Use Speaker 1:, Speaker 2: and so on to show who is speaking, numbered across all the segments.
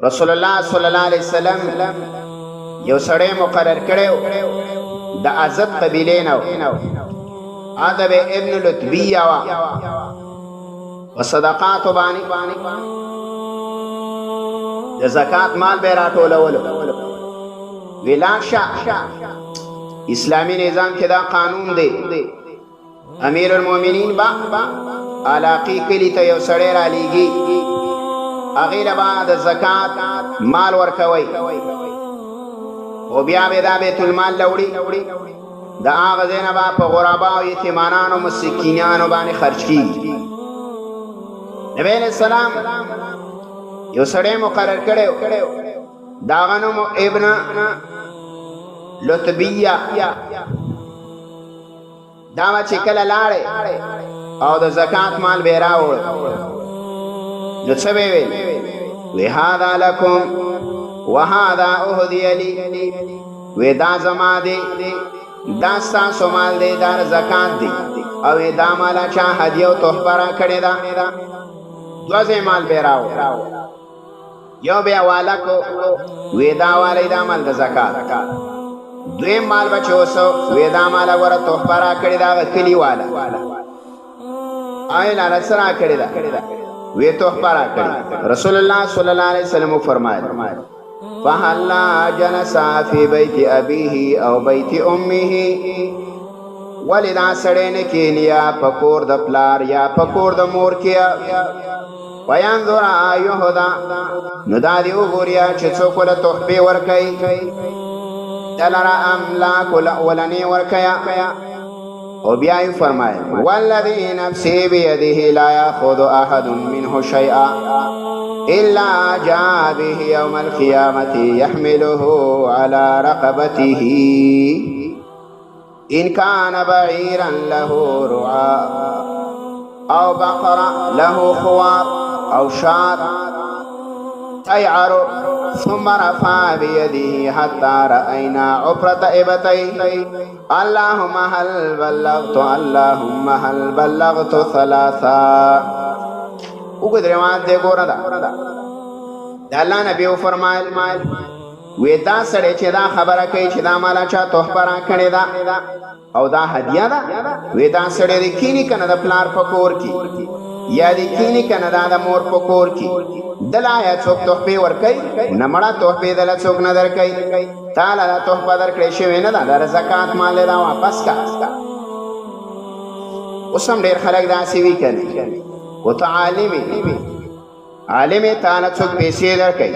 Speaker 1: رسول الله صلی الله علیه وسلم یو سړی مقرر کړو د ازد قبیلې نه ادب ابن لتبیه وا وصدقات باندې د زکات مال به راټولول ویلاشه اسلامی نظام کې دا قانون دی امیر المؤمنین با علاقی کلی ته یو سړی را لیږي هغې له به د زکات مال ورکوي او بیا به دا بیت المال له وړي د هغه ځای نه به په غرباو یتیمانانو مسکینانو باندې خرج کېږي نبی علیه السلام یو سړی مقرر کړی د هغه نوم ابن لتبیه دا به چې کله لاړی او د زکات مال به یې راوړ نو څه به ویل وی هذا لکم وهذا اهدی لی وی دا زما دی دا ستاسو مال دی دا زکات دی او دا مالا چا هدیه او تحفه را کړې ده دوه ځای مال به یې راوړ یو بیا والا کو وی دا والی دا مال د زکات دویم مال به چې اوسو وی دا ماله ګوره تحفه را کړې ده هغه کلي والا آیا لاله څه را کړې ده وی تحفه را کړې رسول الله صلی الله علیه وسلم فرمایل فهلا جلس فی بیت ابیه او بیت امه ولی دا سړی نه کیني یا په کور د پلار یا په کور د مور کې وینظر ایهدا نو دا دې وګوریا چې څوک له تحفې ورکوي دلرا املاک الاولنی ورکیا او بیا یې فرمایل والذی نفسی بیده لا یاخذ احد منه شیئا الا جاء به یوم القیامة یحمله على رقبته ان کان بعیرا له رعاء او بقرة له خوار او شاة تيعر ثم رفع بيده حتى رأينا عفرة إبتيه اللهم هل بلغت اللهم هل بلغت ثلاثا وګد روایت دی ګوره دا د الله نبی فرمایل وی دا سړی چې دا خبره کوي چې دا مالا چا تحفه را کړې ده او دا هدیه ده وی دا سړی دی کینی کنه د پلار په کور کې یا دی کینی کنه دا د مور په کور کې دل آیا څوک تحفې ورکوي نه مړه تحفې دله څوک نه درکوي تاله دا تحفه درکړې شوې نه ده د زکات مال دا واپس کا اوس هم ډېر خلک داسې وي که نه و ته عالم یې تاله څوک پیسې درکوي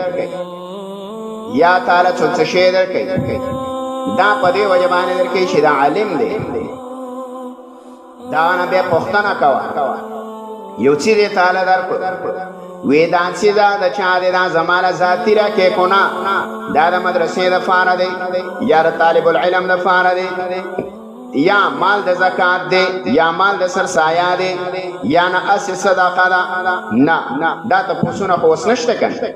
Speaker 1: یا تاله څوک څه شی درکوي دا په دې وجه باندې درکوي چې دا عالم دی دا نه بیا پوښتنه کوه یو څه دې تاله درکړو وی دا څه دا د چا دی دا زمانه ذاتي راکې کو نه دا د مدرسې دپاره دی یا د طالب العلم دپاره دی یا مال د زکات دی یا مال د سرسایه دی یا نه اسې صدقه ده نه دا تپوسونه خو اوس نشته که